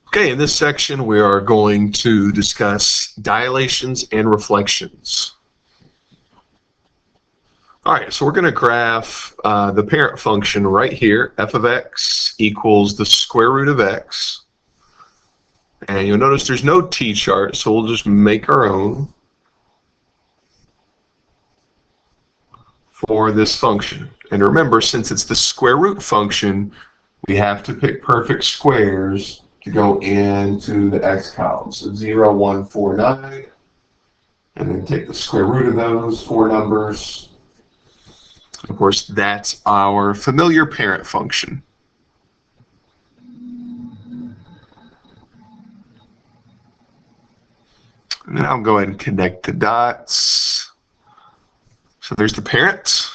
Okay, in this section we are going to discuss dilations and reflections. All right, so we're going to graph the parent function right here, f of x equals the square root of x. And you'll notice there's no t-chart, so we'll just make our own for this function. And remember, since it's the square root function, we have to pick perfect squares to go into the x column. So 0, 1, 4, 9, and then take the square root of those four numbers. Of course, that's our familiar parent function. And then I'll go ahead and connect the dots. So there's the parent.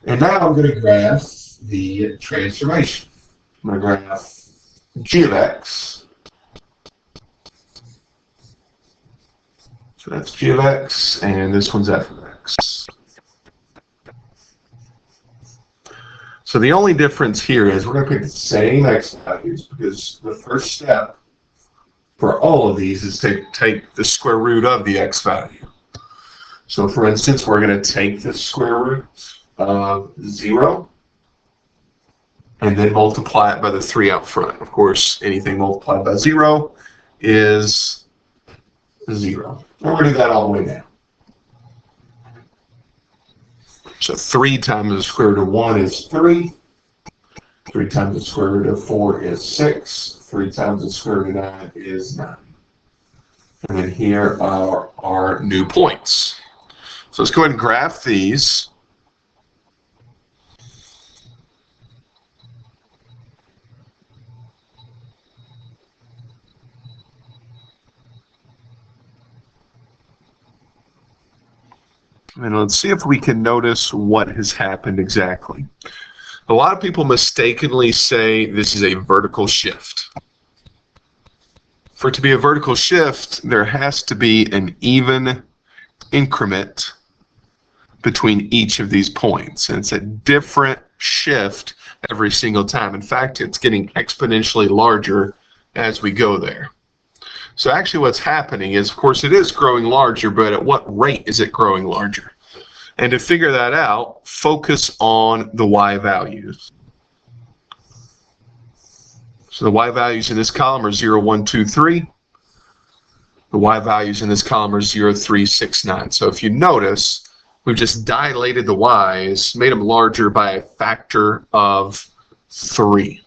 And now I'm going to graph the transformation. I'm going to graph g of x. So that's g of x, and this one's f of x. So the only difference here is we're going to pick the same x values because the first step for all of these is to take the square root of the x value. So for instance, we're going to take the square root of 0 and then multiply it by the 3 out front. Of course, anything multiplied by 0 is 0. We're going to do that all the way down. So 3 times the square root of 1 is 3. 3 times the square root of 4 is 6. 3 times the square root of 9 is 9. And then here are our new points. So let's go ahead and graph these. And let's see if we can notice what has happened exactly. A lot of people mistakenly say this is a vertical shift. For it to be a vertical shift, there has to be an even increment between each of these points. And it's a different shift every single time. In fact, it's getting exponentially larger as we go there. So actually what's happening is, of course, it is growing larger, but at what rate is it growing larger? And to figure that out, focus on the y values. So the y values in this column are 0, 1, 2, 3. The y values in this column are 0, 3, 6, 9. So if you notice, we've just dilated the y's, made them larger by a factor of 3.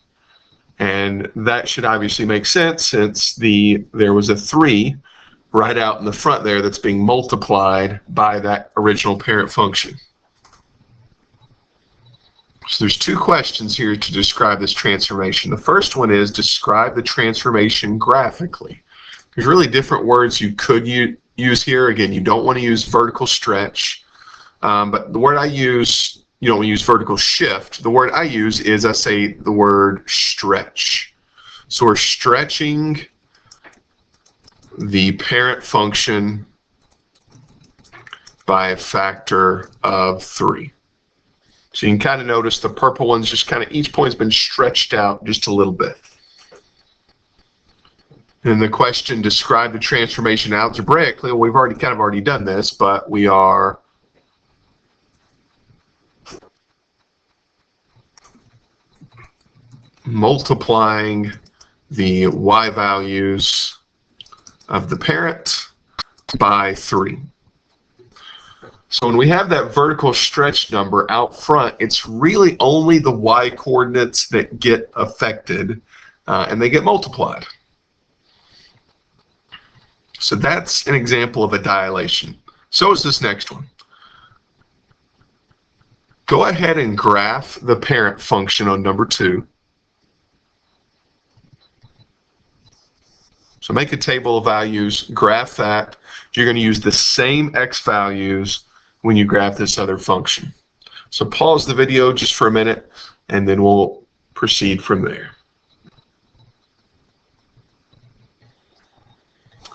And that should obviously make sense since there was a 3 right out in the front there that's being multiplied by that original parent function. So there's two questions here to describe this transformation. The first one is describe the transformation graphically. There's really different words you could use here. Again, you don't want to use vertical stretch, but the word I use, you don't want to use vertical shift. The word I use is, I say the word stretch. So we're stretching the parent function by a factor of 3. So you can kind of notice the purple ones just kind of, each point's been stretched out just a little bit. And the question, describe the transformation algebraically. Well, we've already done this, but we are multiplying the y values of the parent by 3. So when we have that vertical stretch number out front, it's really only the y coordinates that get affected, and they get multiplied. So that's an example of a dilation. So is this next one. Go ahead and graph the parent function on number 2. So make a table of values, graph that. You're going to use the same x values when you graph this other function. So pause the video just for a minute, and then we'll proceed from there.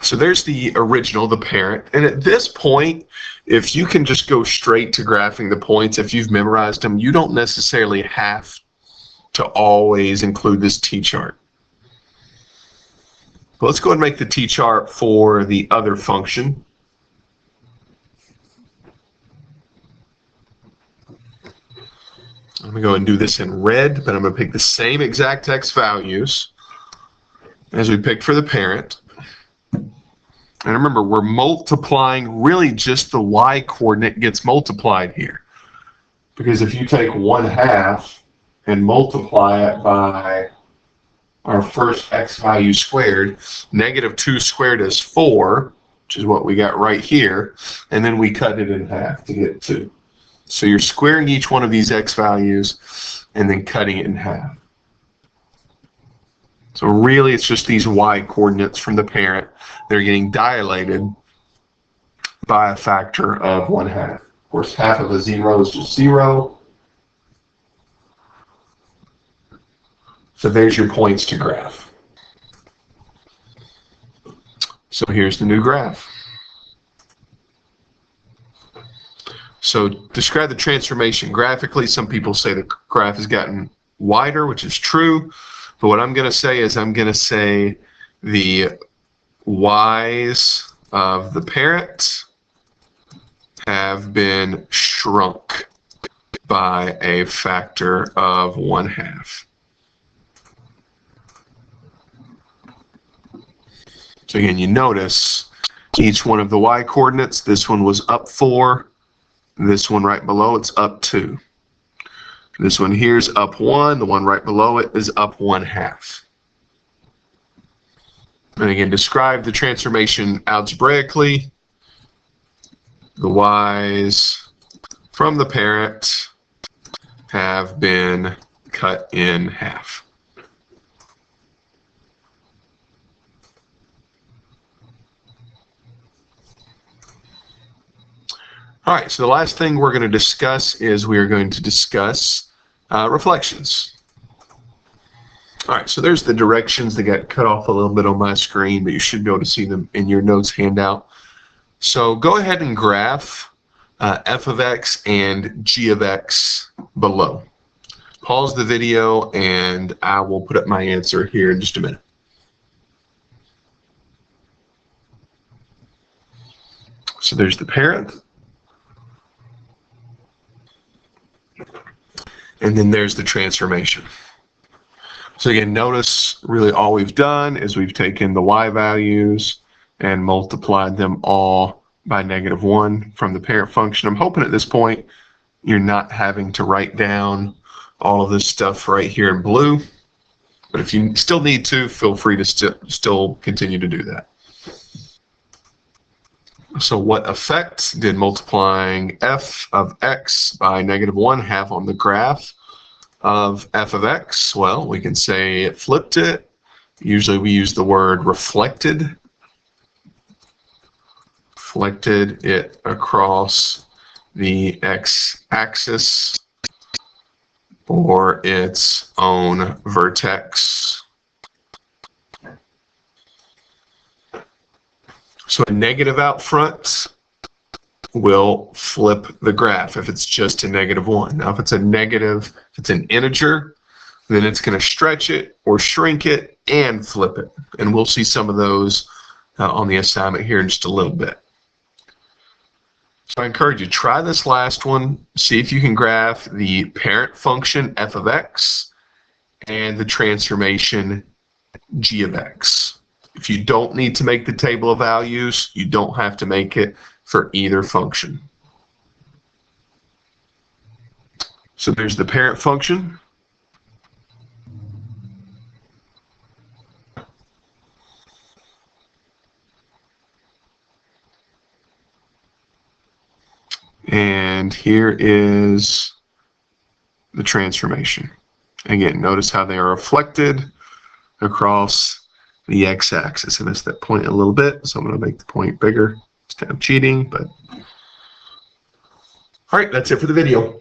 So there's the original, the parent. And at this point, if you can just go straight to graphing the points, if you've memorized them, you don't necessarily have to always include this t-chart. But let's go ahead and make the t-chart for the other function. I'm going to go and do this in red, but I'm going to pick the same exact x values as we picked for the parent. And remember, we're multiplying, really just the y coordinate gets multiplied here. Because if you take 1/2 and multiply it by our first x value squared, -2 squared is 4, which is what we got right here, and then we cut it in half to get 2. So you're squaring each one of these x values and then cutting it in half. So really it's just these y coordinates from the parent. They're getting dilated by a factor of 1/2. Of course, half of a 0 is just 0. So there's your points to graph. So here's the new graph. So describe the transformation graphically. Some people say the graph has gotten wider, which is true. But what I'm going to say is I'm going to say the y's of the parent have been shrunk by a factor of 1/2. So again, you notice each one of the y coordinates, this one was up 4, this one right below it's up 2. This one here is up 1, the one right below it is up 1/2. And again, describe the transformation algebraically. The y's from the parent have been cut in half. All right, so the last thing we're going to discuss is we are going to discuss reflections. All right, so there's the directions that got cut off a little bit on my screen, but you should be able to see them in your notes handout. So go ahead and graph f of x and g of x below. Pause the video and I will put up my answer here in just a minute. So there's the parent. And then there's the transformation. So again, notice really all we've done is we've taken the y values and multiplied them all by -1 from the parent function. I'm hoping at this point you're not having to write down all of this stuff right here in blue. But if you still need to, feel free to still continue to do that. So what effect did multiplying f of x by -1 have on the graph of f of x? Well, we can say it flipped it. Usually we use the word reflected. Reflected it across the x-axis or its own vertex. So a negative out front will flip the graph if it's just a -1. Now if it's a negative, if it's an integer, then it's going to stretch it or shrink it and flip it. And we'll see some of those on the assignment here in just a little bit. So I encourage you, try this last one, see if you can graph the parent function f of x and the transformation g of x. If you don't need to make the table of values, you don't have to make it for either function. So there's the parent function. And here is the transformation. Again, notice how they are reflected across the x-axis. I missed that point a little bit, so I'm going to make the point bigger. It's kind of cheating, but all right, that's it for the video.